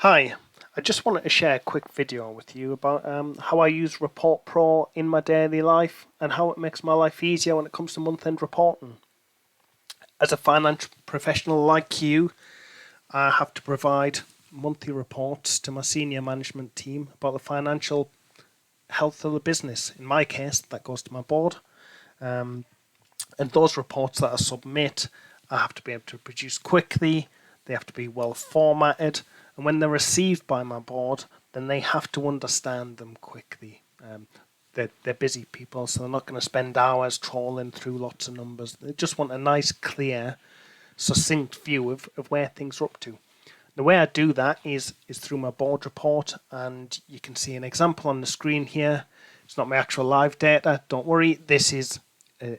Hi, I just wanted to share a quick video with you about how I use Report Pro in my daily life and how it makes my life easier when it comes to month-end reporting. As a financial professional like you, I have to provide monthly reports to my senior management team about the financial health of the business. In my case, that goes to my board. And those reports that I submit, I have to be able to produce quickly. They have to be well formatted. And when they're received by my board, then they have to understand them quickly. They're busy people, so they're not going to spend hours trawling through lots of numbers. They just want a nice, clear, succinct view of where things are up to. The way I do that is through my board report, and you can see an example on the screen here. It's not my actual live data, don't worry. This is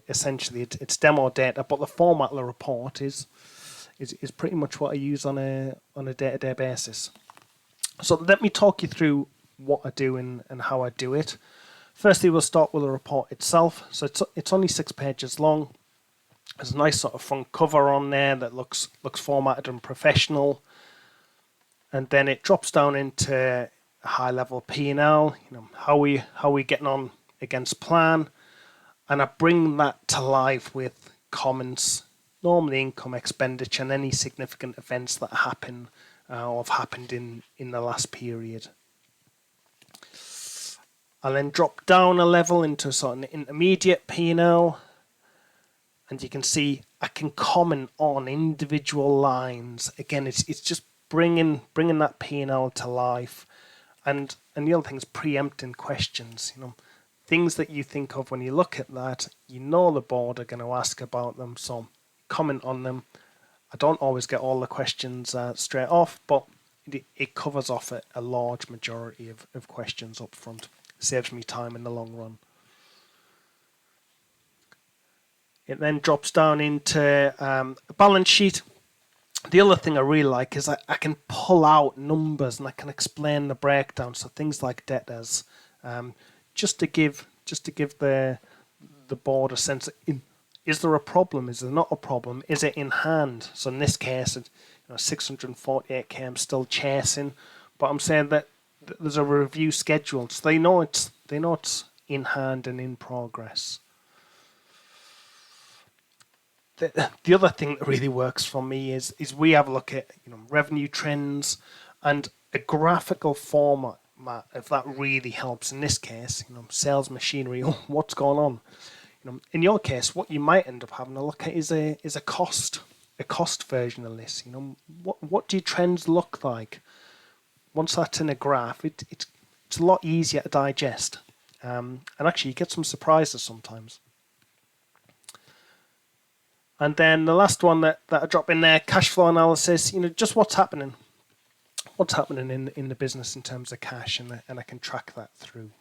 essentially it's demo data, but the format of the report is pretty much what I use on a day-to-day basis. So let me talk you through what I do and how I do it. Firstly, we'll start with the report itself. So it's only 6 pages long. There's a nice sort of front cover on there that looks formatted and professional. And then it drops down into a high-level P&L. How we getting on against plan, and I bring that to life with comments, normally income, expenditure, and any significant events that happen or have happened in the last period. I'll then drop down a level into sort of an intermediate P&L, and you can see I can comment on individual lines. Again, it's just bringing that P&L to life, and the other thing is preempting questions. Things that you think of when you look at that, the board are going to ask about them, so comment on them. I don't always get all the questions straight off, but it covers off a large majority of questions up front. It saves me time in the long run. It then drops down into a balance sheet. The other thing I really like is I can pull out numbers and I can explain the breakdown. So things like debtors, just to give the board a sense of, is there a problem? Is there not a problem? Is it in hand? So in this case, 648k I'm still chasing, but I'm saying that there's a review scheduled, so they know it's in hand and in progress. The other thing that really works for me is we have a look at revenue trends, and a graphical format, if that really helps. In this case, sales machinery. What's going on? In your case, what you might end up having a look at is a cost version of this. What do your trends look like? Once that's in a graph, it's a lot easier to digest, and actually you get some surprises sometimes. And then the last one that I drop in there, cash flow analysis. Just what's happening in the business in terms of cash, and I can track that through.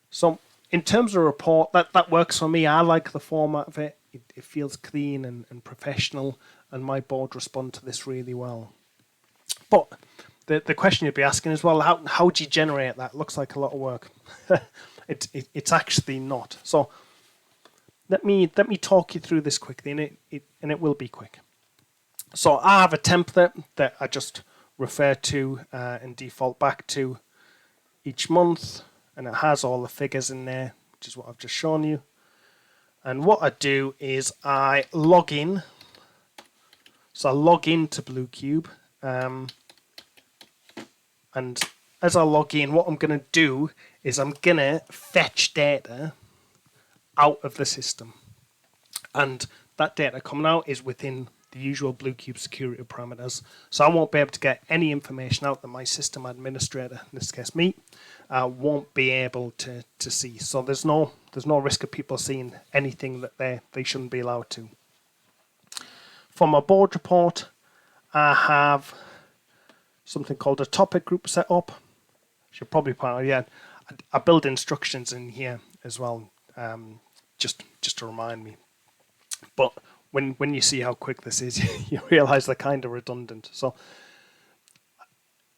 So in terms of report, that works for me. I like the format of it. It feels clean and professional, and my board respond to this really well. But the question you'd be asking is, well, how do you generate that? It looks like a lot of work. It's actually not. So let me talk you through this quickly, and it will be quick. So I have a template that I just refer to and default back to each month, and it has all the figures in there, which is what I've just shown you. And what I do is I log in. So I log into bluQube, and as I log in, what I'm going to do is I'm going to fetch data out of the system, and that data coming out is within the usual bluQube security parameters. So I won't be able to get any information out that my system administrator, in this case me, won't be able to see. So there's no risk of people seeing anything that they shouldn't be allowed to. For my board report, I have something called a topic group set up. Should probably point out, yeah, I build instructions in here as well, just to remind me. But when you see how quick this is, you realize they're kind of redundant. So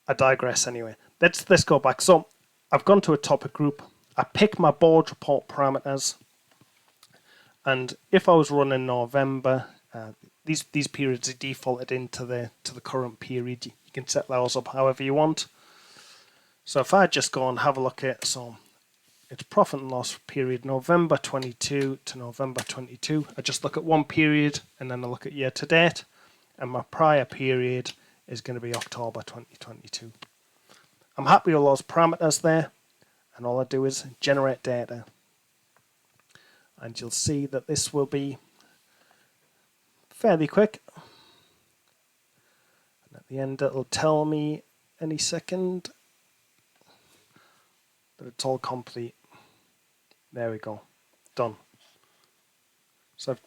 I digress anyway. Let's go back. So I've gone to a topic group. I pick my board report parameters, and if I was running November, these periods are defaulted into the current period. You can set those up however you want. So if I just go and have a look at, so it's profit and loss period November 22 to November 22. I just look at one period and then I look at year to date, and my prior period is going to be October 2022. I'm happy with those parameters there, and all I do is generate data. And you'll see that this will be fairly quick. And at the end it'll tell me any second that it's all complete. There we go. Done. So I've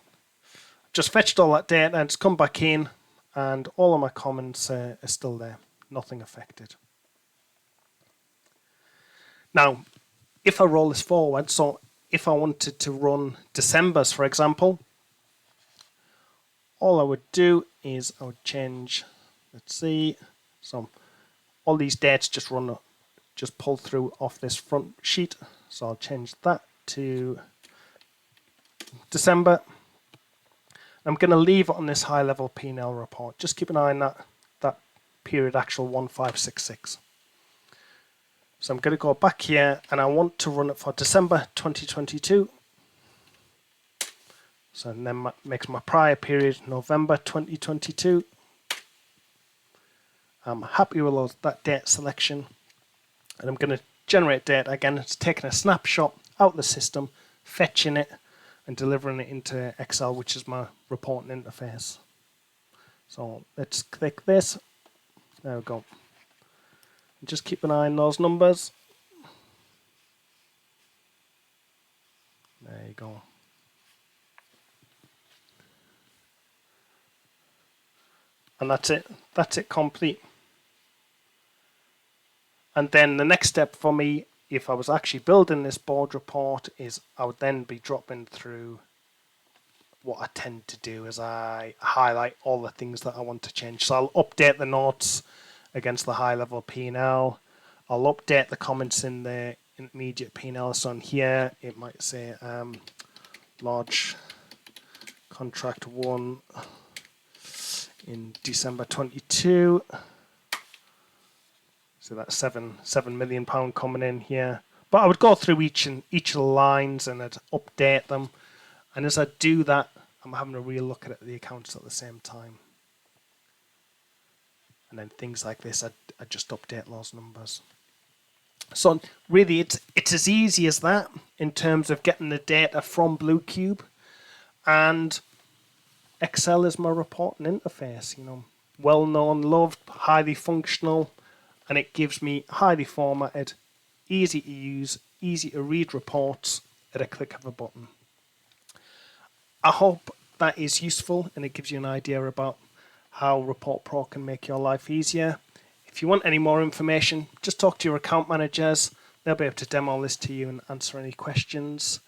just fetched all that data and it's come back in, and all of my comments are still there. Nothing affected. Now, if I roll this forward, so if I wanted to run December's, for example, all I would do is I would change, let's see, so all these dates just pull through off this front sheet. So I'll change that to December. I'm going to leave it on this high level P&L report. Just keep an eye on that period actual 1566. So I'm going to go back here and I want to run it for December 2022. So then makes my prior period November 2022. I'm happy with that date selection, and I'm going to generate data again. It's taking a snapshot out of the system, fetching it and delivering it into Excel, which is my reporting interface. So let's click this. There we go. And just keep an eye on those numbers. There you go. And that's it. That's it complete. And then the next step for me, if I was actually building this board report, is I would then be dropping through. What I tend to do is I highlight all the things that I want to change. So I'll update the notes against the high level P&L. I'll update the comments in the intermediate P&L. So on here it might say large contract 1 in December 22. So that's £7 million coming in here. But I would go through each of the lines and I'd update them. And as I do that, I'm having a real look at the accounts at the same time. And then things like this, I just update those numbers. So really, it's as easy as that in terms of getting the data from bluQube, and Excel is my reporting interface. You know, well known, loved, highly functional, and it gives me highly formatted, easy to use, easy to read reports at a click of a button. I hope that is useful and it gives you an idea about how Report Pro can make your life easier. If you want any more information, just talk to your account managers. They'll be able to demo this to you and answer any questions.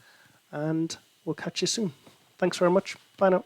And we'll catch you soon. Thanks very much. Bye now.